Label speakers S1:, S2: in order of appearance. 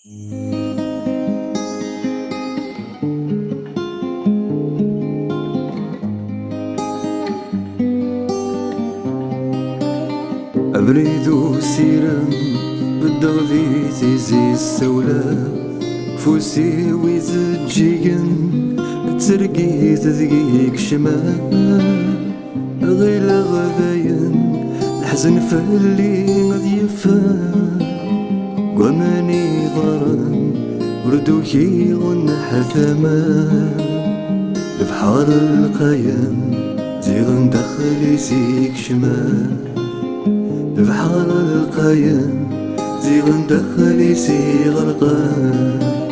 S1: أبريد وسيرم بالدغذي تيزي السولة فوسي ويزجيجن ترقي تذقيك شمال غير غذاين الحزن فاللي غضيفا وماني ضرن وردوكي غنح ثمان بحار القيم زيغن دخلي سيك شمال بحار القيم زيغن دخلي سي غرقان